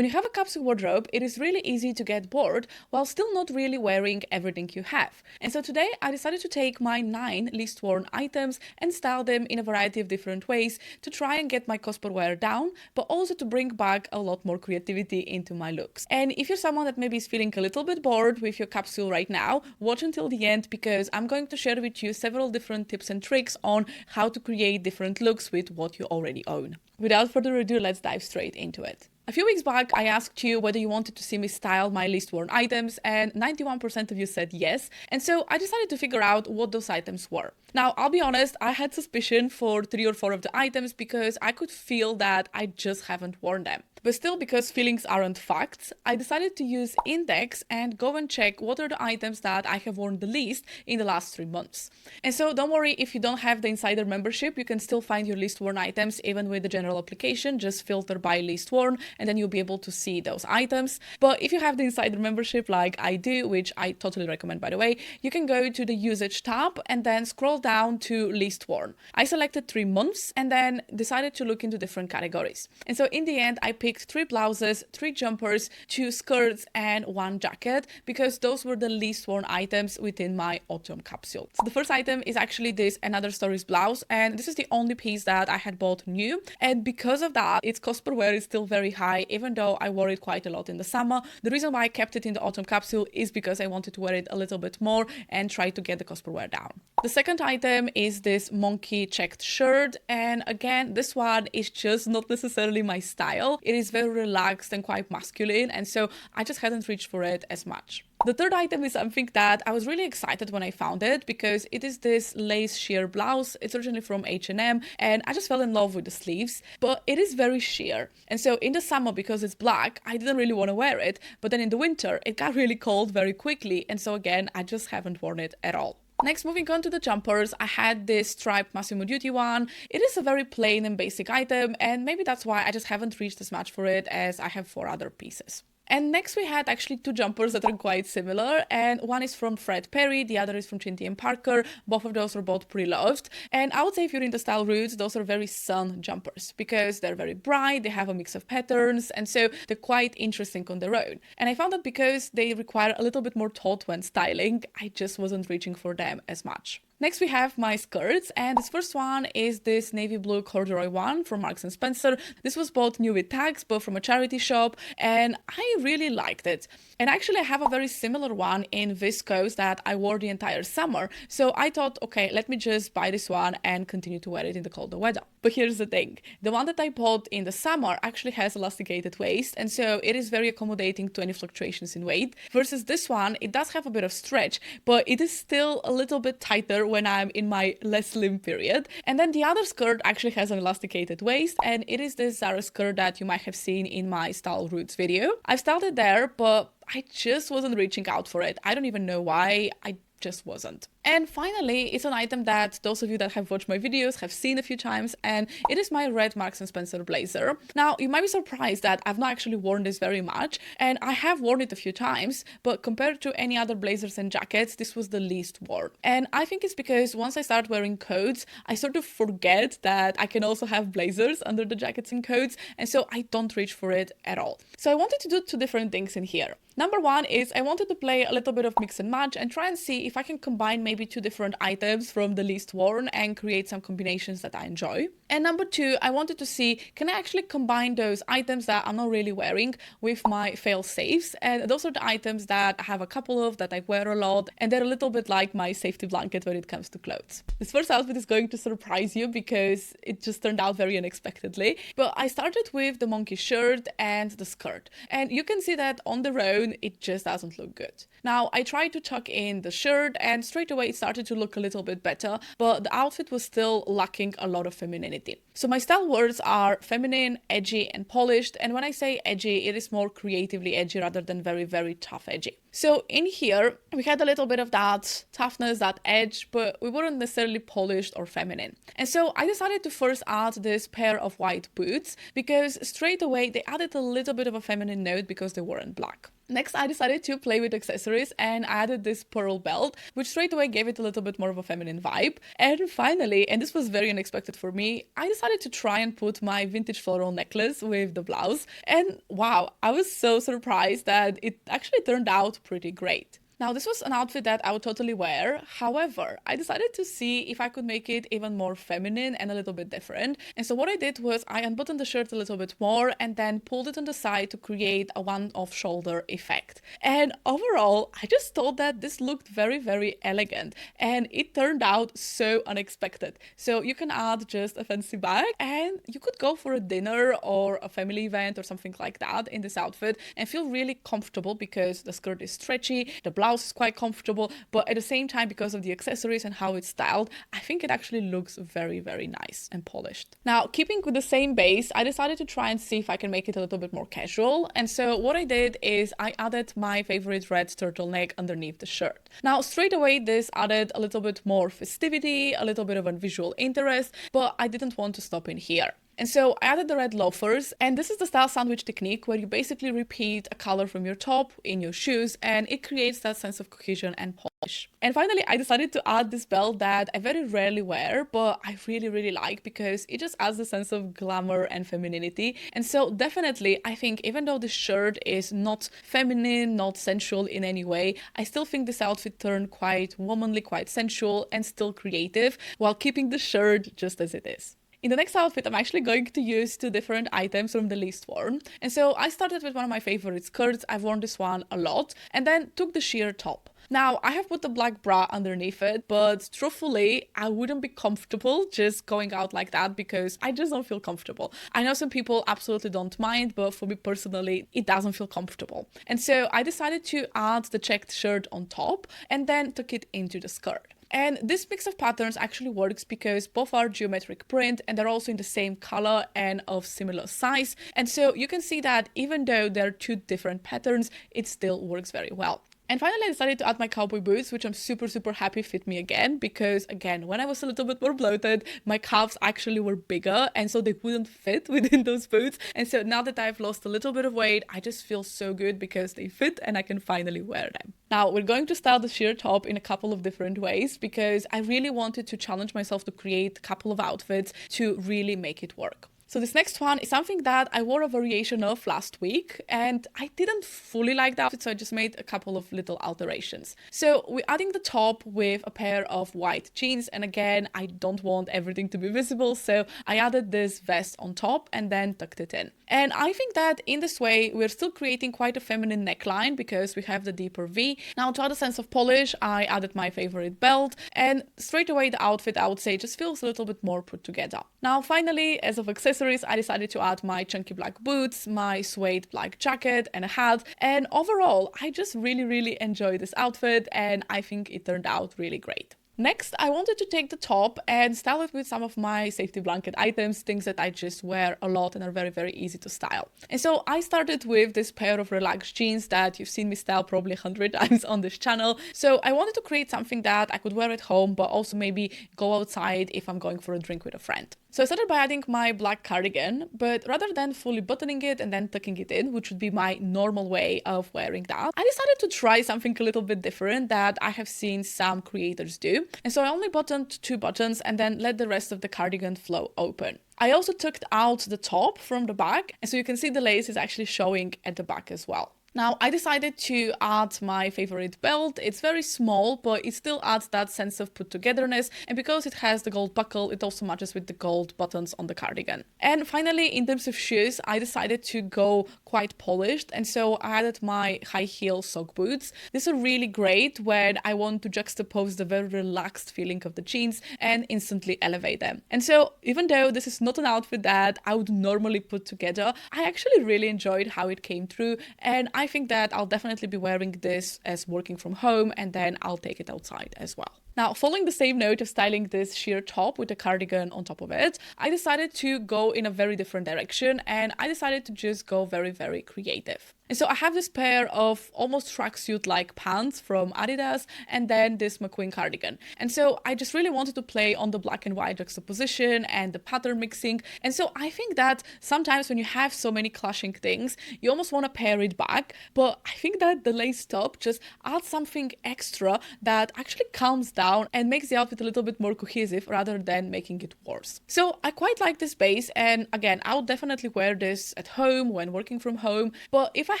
When you have a capsule wardrobe, it is really easy to get bored while still not really wearing everything you have. And so today I decided to take my 9 least worn items and style them in a variety of different ways to try and get my cost per wear down, but also to bring back a lot more creativity into my looks. And if you're someone that maybe is feeling a little bit bored with your capsule right now, watch until the end because I'm going to share with you several different tips and tricks on how to create different looks with what you already own. Without further ado, let's dive straight into it. A few weeks back, I asked you whether you wanted to see me style my least worn items, and 91% of you said yes. And so I decided to figure out what those items were. Now, I'll be honest, I had suspicion for 3 or 4 of the items because I could feel that I just haven't worn them. But still, because feelings aren't facts, I decided to use Index and go and check what are the items that I have worn the least in the last 3 months. And so don't worry if you don't have the Insider membership, you can still find your least worn items even with the general application. Just filter by least worn and then you'll be able to see those items. But if you have the Insider membership like I do, which I totally recommend by the way, you can go to the usage tab and then scroll down to least worn. I selected 3 months and then decided to look into different categories. And so in the end, I picked 3 blouses, 3 jumpers, 2 skirts and 1 jacket because those were the least worn items within my autumn capsule. So the first item is actually this Another Stories blouse, and this is the only piece that I had bought new, and because of that its cost per wear is still very high even though I wore it quite a lot in the summer. The reason why I kept it in the autumn capsule is because I wanted to wear it a little bit more and try to get the cost per wear down. The second item is this monkey checked shirt, and again this one is just not necessarily my style. It is very relaxed and quite masculine, and so I just hadn't reached for it as much. The third item is something that I was really excited when I found it because it is this lace sheer blouse. It's originally from H&M and I just fell in love with the sleeves, but it is very sheer. And so in the summer, because it's black, I didn't really want to wear it, but then in the winter it got really cold very quickly, and so again I just haven't worn it at all. Next, moving on to the jumpers, I had this striped Massimo Dutti one. It is a very plain and basic item, and maybe that's why I just haven't reached as much for it as I have for other pieces. And next we had actually 2 jumpers that are quite similar, and one is from Fred Perry, the other is from Chinty & Parker. Both of those are both pre-loved, and I would say if you're in the style roots, those are very sun jumpers because they're very bright, they have a mix of patterns, and so they're quite interesting on their own. And I found that because they require a little bit more thought when styling, I just wasn't reaching for them as much. Next we have my skirts, and this first one is this navy blue corduroy one from Marks & Spencer. This was bought new with tags, but from a charity shop, and I really liked it. And actually I have a very similar one in viscose that I wore the entire summer, so I thought, okay, let me just buy this one and continue to wear it in the colder weather. But here's the thing, the one that I bought in the summer actually has elasticated waist, and so it is very accommodating to any fluctuations in weight, versus this one, it does have a bit of stretch, but it is still a little bit tighter when I'm in my less slim period. And then the other skirt actually has an elasticated waist, and it is this Zara skirt that you might have seen in my Style Roots video. I've styled it there, but I just wasn't reaching out for it. I don't even know why, I just wasn't. And finally, it's an item that those of you that have watched my videos have seen a few times, and it is my red Marks & Spencer blazer. Now, you might be surprised that I've not actually worn this very much, and I have worn it a few times, but compared to any other blazers and jackets, this was the least worn. And I think it's because once I start wearing coats, I sort of forget that I can also have blazers under the jackets and coats, and so I don't reach for it at all. So I wanted to do 2 different things in here. Number one is I wanted to play a little bit of mix and match and try and see if I can combine maybe 2 different items from the least worn and create some combinations that I enjoy. And number 2, I wanted to see, can I actually combine those items that I'm not really wearing with my fail safes? And those are the items that I have a couple of that I wear a lot, and they're a little bit like my safety blanket when it comes to clothes. This first outfit is going to surprise you because it just turned out very unexpectedly. But I started with the monkey shirt and the skirt, and you can see that on their own it just doesn't look good. Now, I tried to tuck in the shirt and straight away it started to look a little bit better, but the outfit was still lacking a lot of femininity. So my style words are feminine, edgy and polished, and when I say edgy, it is more creatively edgy rather than very, very tough edgy. So in here, we had a little bit of that toughness, that edge, but we weren't necessarily polished or feminine. And so I decided to first add this pair of white boots because straight away they added a little bit of a feminine note because they weren't black. Next, I decided to play with accessories and I added this pearl belt, which straight away gave it a little bit more of a feminine vibe. And finally, and this was very unexpected for me, I decided to try and put my vintage floral necklace with the blouse. And wow, I was so surprised that it actually turned out pretty great. Now, this was an outfit that I would totally wear. However, I decided to see if I could make it even more feminine and a little bit different. And so what I did was I unbuttoned the shirt a little bit more and then pulled it on the side to create a one-off shoulder effect. And overall, I just thought that this looked very, very elegant and it turned out so unexpected. So you can add just a fancy bag and you could go for a dinner or a family event or something like that in this outfit and feel really comfortable because the skirt is stretchy, the blouse is quite comfortable, but at the same time, because of the accessories and how it's styled, I think it actually looks very, very nice and polished. Now, keeping with the same base, I decided to try and see if I can make it a little bit more casual. And so what I did is I added my favorite red turtleneck underneath the shirt. Now, straight away, this added a little bit more festivity, a little bit of a visual interest, but I didn't want to stop in here. And so I added the red loafers, and this is the style sandwich technique where you basically repeat a color from your top in your shoes and it creates that sense of cohesion and polish. And finally, I decided to add this belt that I very rarely wear, but I really, really like because it just adds a sense of glamour and femininity. And so definitely, I think even though this shirt is not feminine, not sensual in any way, I still think this outfit turned quite womanly, quite sensual and still creative while keeping the shirt just as it is. In the next outfit, I'm actually going to use two different items from the least worn. And so I started with one of my favorite skirts. I've worn this one a lot and then took the sheer top. Now, I have put the black bra underneath it, but truthfully, I wouldn't be comfortable just going out like that because I just don't feel comfortable. I know some people absolutely don't mind, but for me personally, it doesn't feel comfortable. And so I decided to add the checked shirt on top and then tuck it into the skirt. And this mix of patterns actually works because both are geometric print and they're also in the same color and of similar size. And so you can see that even though they're two different patterns, it still works very well. And finally, I decided to add my cowboy boots, which I'm super, super happy fit me again, because again, when I was a little bit more bloated, my calves actually were bigger and so they wouldn't fit within those boots. And so now that I've lost a little bit of weight, I just feel so good because they fit and I can finally wear them. Now, we're going to style the sheer top in a couple of different ways because I really wanted to challenge myself to create a couple of outfits to really make it work. So this next one is something that I wore a variation of last week and I didn't fully like the outfit, so I just made a couple of little alterations. So we're adding the top with a pair of white jeans, and again, I don't want everything to be visible, so I added this vest on top and then tucked it in. And I think that in this way, we're still creating quite a feminine neckline because we have the deeper V. Now, to add a sense of polish, I added my favorite belt, and straight away the outfit, I would say, just feels a little bit more put together. Now, finally, as of accessories, I decided to add my chunky black boots, my suede black jacket and a hat. And overall, I just really, really enjoyed this outfit and I think it turned out really great. Next, I wanted to take the top and style it with some of my safety blanket items, things that I just wear a lot and are very, very easy to style. And so I started with this pair of relaxed jeans that you've seen me style probably 100 times on this channel. So I wanted to create something that I could wear at home, but also maybe go outside if I'm going for a drink with a friend. So I started by adding my black cardigan, but rather than fully buttoning it and then tucking it in, which would be my normal way of wearing that, I decided to try something a little bit different that I have seen some creators do. And so I only buttoned 2 buttons and then let the rest of the cardigan flow open. I also tucked out the top from the back, and so you can see the lace is actually showing at the back as well. Now, I decided to add my favorite belt. It's very small, but it still adds that sense of put-togetherness. And because it has the gold buckle, it also matches with the gold buttons on the cardigan. And finally, in terms of shoes, I decided to go quite polished. And so I added my high heel sock boots. These are really great when I want to juxtapose the very relaxed feeling of the jeans and instantly elevate them. And so even though this is not an outfit that I would normally put together, I actually really enjoyed how it came through. And I think that I'll definitely be wearing this as working from home and then I'll take it outside as well. Now, following the same note of styling this sheer top with a cardigan on top of it, I decided to go in a very different direction, and I decided to just go very, very creative. And so I have this pair of almost tracksuit-like pants from Adidas and then this McQueen cardigan. And so I just really wanted to play on the black and white juxtaposition and the pattern mixing. And so I think that sometimes when you have so many clashing things, you almost want to pare it back. But I think that the lace top just adds something extra that actually calms down and makes the outfit a little bit more cohesive rather than making it worse. So I quite like this base, and again, I would definitely wear this at home when working from home. But if I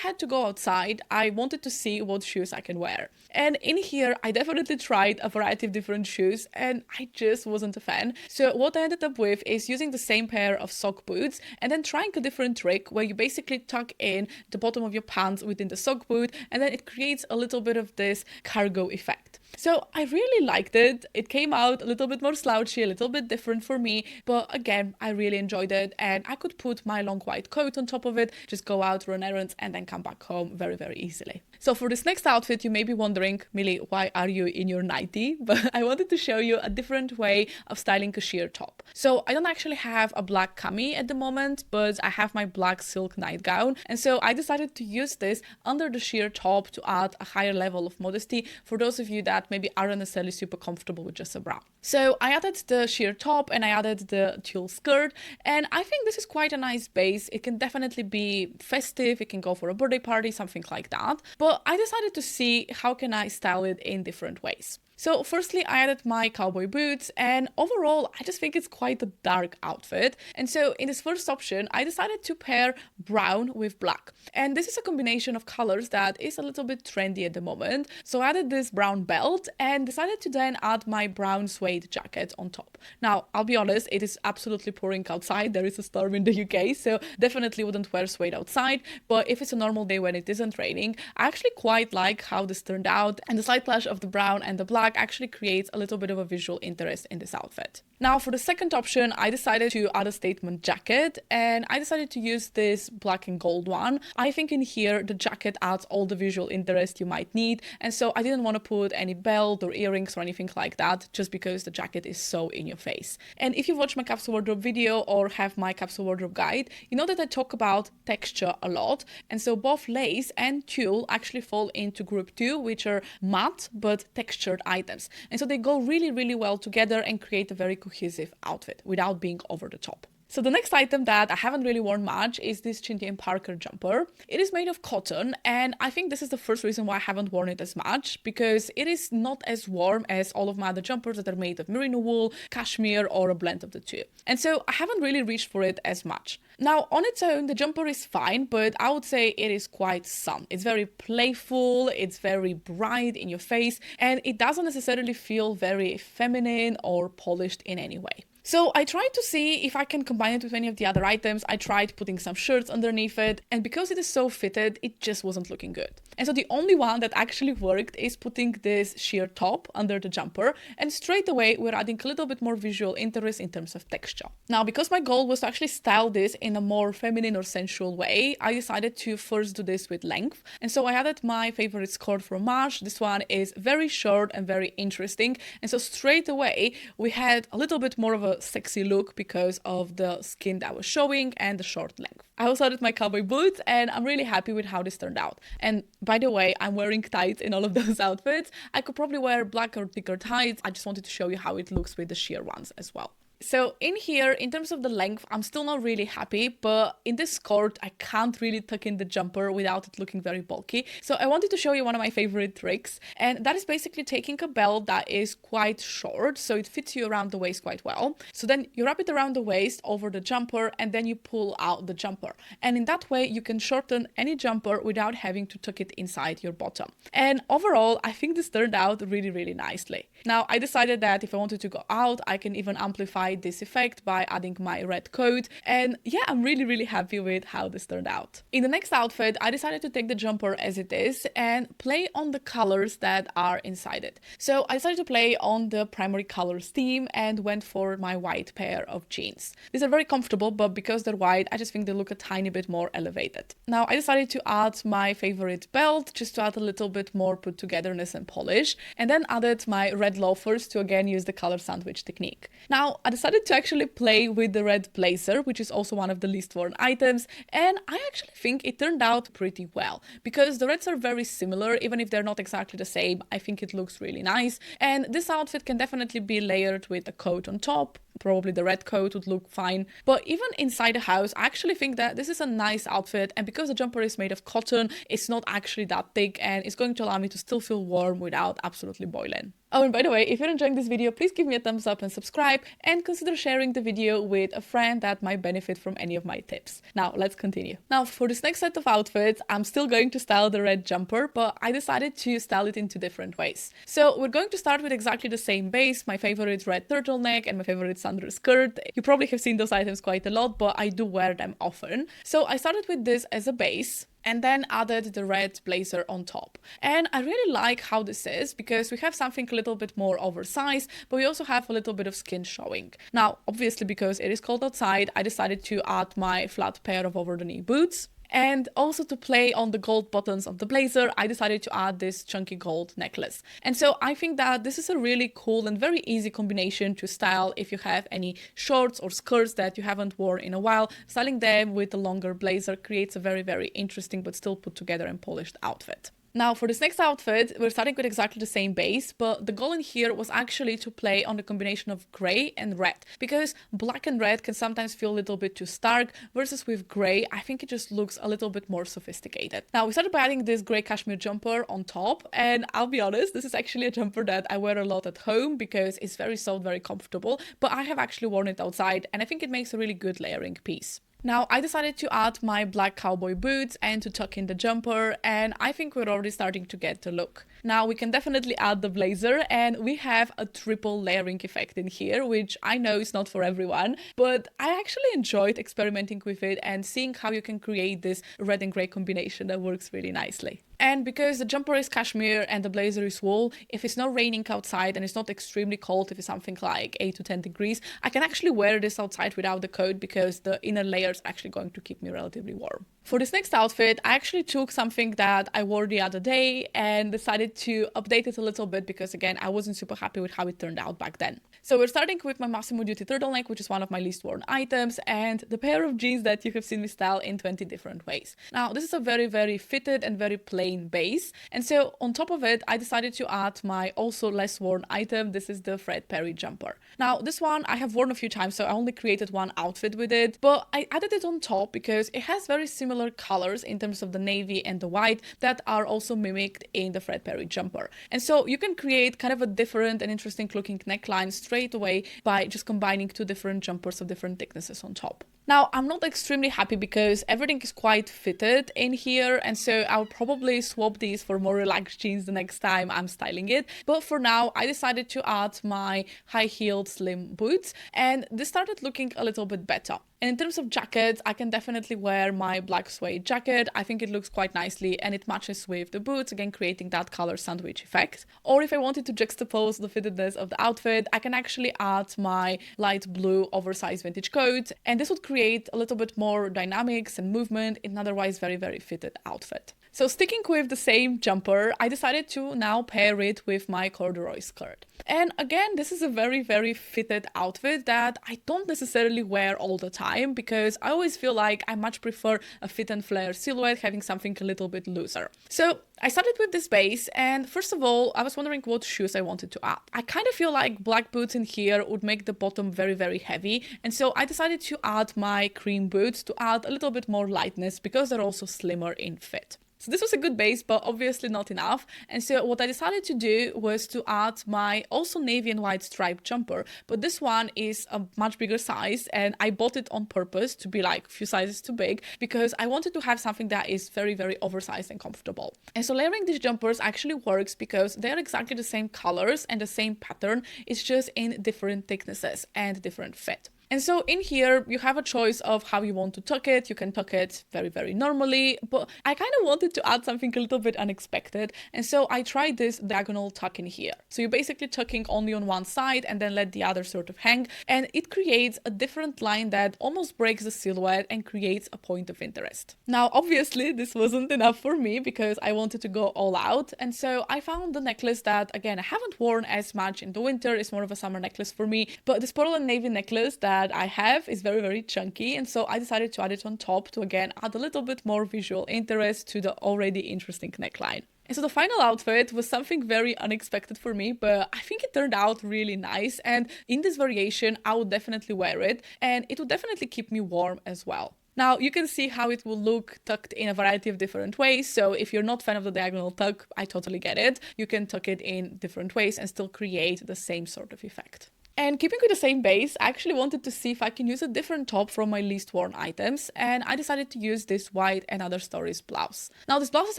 had to go outside, I wanted to see what shoes I can wear. And in here, I definitely tried a variety of different shoes, and I just wasn't a fan. So what I ended up with is using the same pair of sock boots and then trying a different trick where you basically tuck in the bottom of your pants within the sock boot, and then it creates a little bit of this cargo effect. So I really liked it. It came out a little bit more slouchy, a little bit different for me, but again, I really enjoyed it, and I could put my long white coat on top of it, just go out, run errands, and then come back home very, very easily. So for this next outfit, you may be wondering, Millie, why are you in your nightie? But I wanted to show you a different way of styling a sheer top. So I don't actually have a black cami at the moment, but I have my black silk nightgown, and so I decided to use this under the sheer top to add a higher level of modesty for those of you that maybe aren't necessarily super comfortable with just a bra. So I added the sheer top and I added the tulle skirt, and I think this is quite a nice base. It can definitely be festive, it can go for a birthday party, something like that. But I decided to see how can I style it in different ways. So firstly, I added my cowboy boots, and overall, I just think it's quite a dark outfit. And so in this first option, I decided to pair brown with black. And this is a combination of colors that is a little bit trendy at the moment. So I added this brown belt and decided to then add my brown suede jacket on top. Now, I'll be honest, it is absolutely pouring outside. There is a storm in the UK, so definitely wouldn't wear suede outside. But if it's a normal day when it isn't raining, I actually quite like how this turned out. And the slight clash of the brown and the black actually creates a little bit of a visual interest in this outfit. Now for the second option, I decided to add a statement jacket, and I decided to use this black and gold one. I think in here the jacket adds all the visual interest you might need, and so I didn't want to put any belt or earrings or anything like that just because the jacket is so in your face. And if you watch my capsule wardrobe video or have my capsule wardrobe guide, you know that I talk about texture a lot, and so both lace and tulle actually fall into group 2, which are matte but textured items. And so they go really, really well together and create a very cohesive outfit without being over the top. So the next item that I haven't really worn much is this Chinty & Parker jumper. It is made of cotton, and I think this is the first reason why I haven't worn it as much, because it is not as warm as all of my other jumpers that are made of merino wool, cashmere, or a blend of the two. And so I haven't really reached for it as much. Now, on its own, the jumper is fine, but I would say it is quite some. It's very playful, it's very bright in your face, and it doesn't necessarily feel very feminine or polished in any way. So I tried to see if I can combine it with any of the other items. I tried putting some shirts underneath it, and because it is so fitted, it just wasn't looking good. And so the only one that actually worked is putting this sheer top under the jumper, and straight away we're adding a little bit more visual interest in terms of texture. Now, because my goal was to actually style this in a more feminine or sensual way, I decided to first do this with length. And so I added my favorite skirt from Marsh. This one is very short and very interesting. And so straight away we had a little bit more of a sexy look because of the skin that was showing and the short length. I also added my cowboy boots, and I'm really happy with how this turned out. And by the way, I'm wearing tights in all of those outfits. I could probably wear black or thicker tights. I just wanted to show you how it looks with the sheer ones as well. So in here, in terms of the length, I'm still not really happy, but in this skirt, I can't really tuck in the jumper without it looking very bulky. So I wanted to show you one of my favorite tricks, and that is basically taking a belt that is quite short, so it fits you around the waist quite well. So then you wrap it around the waist over the jumper, and then you pull out the jumper. And in that way, you can shorten any jumper without having to tuck it inside your bottom. And overall, I think this turned out really, really nicely. Now, I decided that if I wanted to go out, I can even amplify provide this effect by adding my red coat. And yeah, I'm really happy with how this turned out. In the next outfit, I decided to take the jumper as it is and play on the colors that are inside it. So I decided to play on the primary colors theme and went for my white pair of jeans. These are very comfortable, but because they're white, I just think they look a tiny bit more elevated. Now I decided to add my favorite belt just to add a little bit more put togetherness and polish, and then added my red loafers to again use the color sandwich technique. Now I decided to actually play with the red blazer, which is also one of the least worn items, and I actually think it turned out pretty well because the reds are very similar. Even if they're not exactly the same, I think it looks really nice, and this outfit can definitely be layered with a coat on top. Probably the red coat would look fine, but even inside the house, I actually think that this is a nice outfit, and because the jumper is made of cotton, it's not actually that thick and it's going to allow me to still feel warm without absolutely boiling. Oh, and by the way, if you're enjoying this video, please give me a thumbs up and subscribe, and consider sharing the video with a friend that might benefit from any of my tips. Now, let's continue. Now, for this next set of outfits, I'm still going to style the red jumper, but I decided to style it in two different ways. So we're going to start with exactly the same base, my favorite red turtleneck and my favorite sandal skirt. You probably have seen those items quite a lot, but I do wear them often. So I started with this as a base, and then added the red blazer on top. And I really like how this is because we have something a little bit more oversized, but we also have a little bit of skin showing. Now, obviously, because it is cold outside, I decided to add my flat pair of over-the-knee boots. And also to play on the gold buttons of the blazer, I decided to add this chunky gold necklace. And so I think that this is a really cool and very easy combination to style if you have any shorts or skirts that you haven't worn in a while. Styling them with a longer blazer creates a very interesting but still put together and polished outfit. Now for this next outfit, we're starting with exactly the same base, but the goal in here was actually to play on the combination of grey and red, because black and red can sometimes feel a little bit too stark, versus with grey, I think it just looks a little bit more sophisticated. Now we started by adding this grey cashmere jumper on top, and I'll be honest, this is actually a jumper that I wear a lot at home because it's very soft, very comfortable, but I have actually worn it outside and I think it makes a really good layering piece. Now I decided to add my black cowboy boots and to tuck in the jumper, and I think we're already starting to get the look. Now we can definitely add the blazer, and we have a triple layering effect in here, which I know is not for everyone, but I actually enjoyed experimenting with it and seeing how you can create this red and grey combination that works really nicely. And because the jumper is cashmere and the blazer is wool, if it's not raining outside and it's not extremely cold, if it's something like 8 to 10 degrees, I can actually wear this outside without the coat because the inner layer is actually going to keep me relatively warm. For this next outfit, I actually took something that I wore the other day and decided to update it a little bit because, again, I wasn't super happy with how it turned out back then. So we're starting with my Massimo Dutti turtleneck, which is one of my least worn items, and the pair of jeans that you have seen me style in 20 different ways. Now, this is a very fitted and very plain base, and so on top of it, I decided to add my also less worn item. This is the Fred Perry jumper. Now, this one I have worn a few times, so I only created one outfit with it, but I added it on top because it has very similar colors in terms of the navy and the white that are also mimicked in the Fred Perry jumper. And so you can create kind of a different and interesting looking neckline straight away by just combining two different jumpers of different thicknesses on top. Now, I'm not extremely happy because everything is quite fitted in here, and so I'll probably swap these for more relaxed jeans the next time I'm styling it. But for now, I decided to add my high-heeled slim boots, and this started looking a little bit better. And in terms of jackets, I can definitely wear my black suede jacket. I think it looks quite nicely and it matches with the boots, again creating that color sandwich effect. Or if I wanted to juxtapose the fittedness of the outfit, I can actually add my light blue oversized vintage coat, and this would create a little bit more dynamics and movement in an otherwise very fitted outfit. So sticking with the same jumper, I decided to now pair it with my corduroy skirt. And again, this is a very fitted outfit that I don't necessarily wear all the time because I always feel like I much prefer a fit and flare silhouette, having something a little bit looser. So I started with this base, and first of all, I was wondering what shoes I wanted to add. I kind of feel like black boots in here would make the bottom very heavy, and so I decided to add my cream boots to add a little bit more lightness because they're also slimmer in fit. So this was a good base, but obviously not enough. And so what I decided to do was to add my also navy and white striped jumper, but this one is a much bigger size, and I bought it on purpose to be like a few sizes too big because I wanted to have something that is very, very oversized and comfortable. And so layering these jumpers actually works because they're exactly the same colors and the same pattern. It's just in different thicknesses and different fit. And so in here, you have a choice of how you want to tuck it. You can tuck it very, very normally, but I kind of wanted to add something a little bit unexpected. And so I tried this diagonal tuck in here. So you're basically tucking only on one side and then let the other sort of hang. And it creates a different line that almost breaks the silhouette and creates a point of interest. Now, obviously, this wasn't enough for me because I wanted to go all out. And so I found the necklace that, again, I haven't worn as much in the winter. It's more of a summer necklace for me. But this pearl and navy necklace that I have is very, very chunky, and so I decided to add it on top to again add a little bit more visual interest to the already interesting neckline. And so the final outfit was something very unexpected for me, but I think it turned out really nice, and in this variation I would definitely wear it, and it would definitely keep me warm as well. Now, you can see how it will look tucked in a variety of different ways. So if you're not a fan of the diagonal tuck, I totally get it. You can tuck it in different ways and still create the same sort of effect. And keeping with the same base, I actually wanted to see if I can use a different top from my least worn items, and I decided to use this white and other stories blouse. Now, this blouse is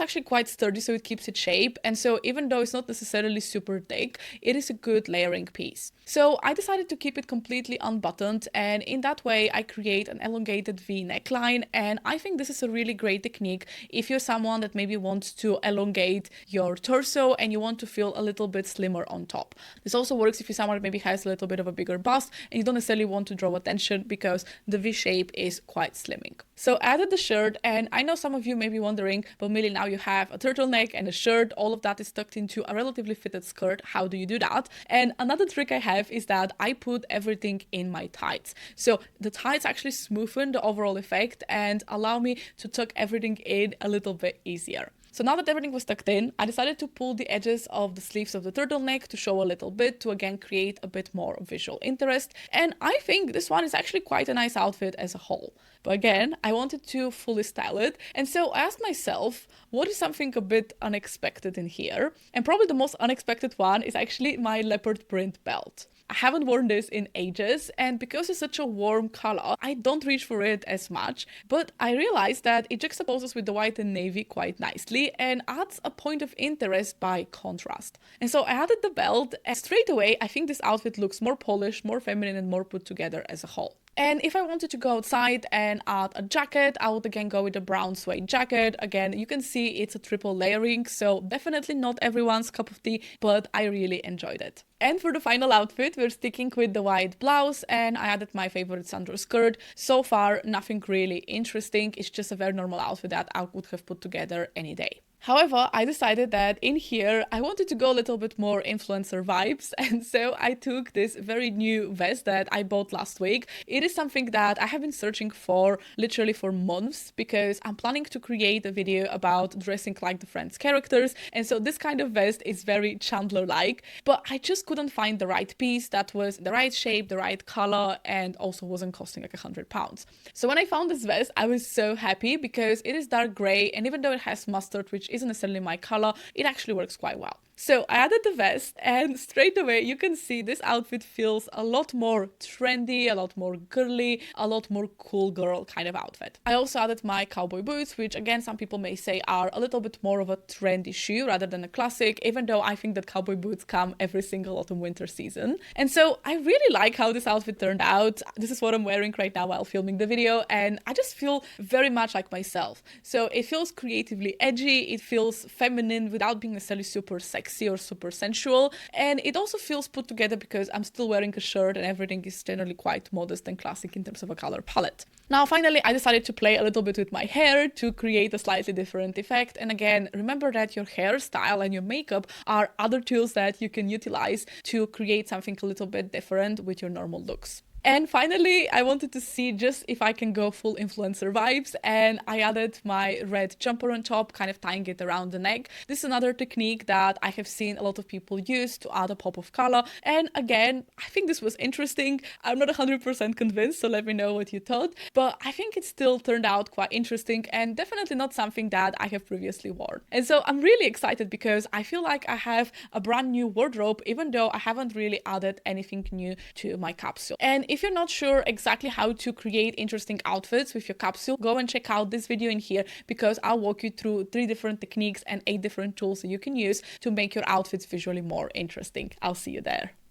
actually quite sturdy, so it keeps its shape, and so even though it's not necessarily super thick, it is a good layering piece. So I decided to keep it completely unbuttoned, and in that way I create an elongated V neckline, and I think this is a really great technique if you're someone that maybe wants to elongate your torso and you want to feel a little bit slimmer on top. This also works if you're someone that maybe has a little bit of a bigger bust and you don't necessarily want to draw attention because the V shape is quite slimming. So I added the shirt, and I know some of you may be wondering, but Millie, now you have a turtleneck and a shirt, all of that is tucked into a relatively fitted skirt. How do you do that? And another trick I have is that I put everything in my tights. So the tights actually smoothen the overall effect and allow me to tuck everything in a little bit easier. So now that everything was tucked in, I decided to pull the edges of the sleeves of the turtleneck to show a little bit, to again create a bit more visual interest. And I think this one is actually quite a nice outfit as a whole. But again, I wanted to fully style it. And so I asked myself, what is something a bit unexpected in here? And probably the most unexpected one is actually my leopard print belt. I haven't worn this in ages, and because it's such a warm color, I don't reach for it as much, but I realized that it juxtaposes with the white and navy quite nicely and adds a point of interest by contrast. And so I added the belt, and straight away I think this outfit looks more polished, more feminine, and more put together as a whole. And if I wanted to go outside and add a jacket, I would again go with a brown suede jacket. Again, you can see it's a triple layering, so definitely not everyone's cup of tea, but I really enjoyed it. And for the final outfit, we're sticking with the white blouse, and I added my favorite Sandro skirt. So far, nothing really interesting. It's just a very normal outfit that I would have put together any day. However, I decided that in here, I wanted to go a little bit more influencer vibes. And so I took this very new vest that I bought last week. It is something that I have been searching for literally for months because I'm planning to create a video about dressing like the Friends characters. And so this kind of vest is very Chandler-like, but I just couldn't find the right piece that was the right shape, the right color, and also wasn't costing like £100. So when I found this vest, I was so happy because it is dark gray, and even though it has mustard, which isn't necessarily my color, it actually works quite well. So I added the vest, and straight away you can see this outfit feels a lot more trendy, a lot more girly, a lot more cool girl kind of outfit. I also added my cowboy boots, which again some people may say are a little bit more of a trendy shoe rather than a classic, even though I think that cowboy boots come every single autumn winter season. And so I really like how this outfit turned out. This is what I'm wearing right now while filming the video, and I just feel very much like myself. So it feels creatively edgy, it feels feminine without being necessarily super sexy or super sensual, and it also feels put together because I'm still wearing a shirt and everything is generally quite modest and classic in terms of a color palette. Now finally I decided to play a little bit with my hair to create a slightly different effect, and again remember that your hairstyle and your makeup are other tools that you can utilize to create something a little bit different with your normal looks. And finally, I wanted to see just if I can go full influencer vibes, and I added my red jumper on top, kind of tying it around the neck. This is another technique that I have seen a lot of people use to add a pop of color. And again, I think this was interesting. I'm not 100% convinced, so let me know what you thought. But I think it still turned out quite interesting and definitely not something that I have previously worn. And so I'm really excited because I feel like I have a brand new wardrobe, even though I haven't really added anything new to my capsule. And if you're not sure exactly how to create interesting outfits with your capsule, go and check out this video in here because I'll walk you through 3 different techniques and 8 different tools that you can use to make your outfits visually more interesting. I'll see you there.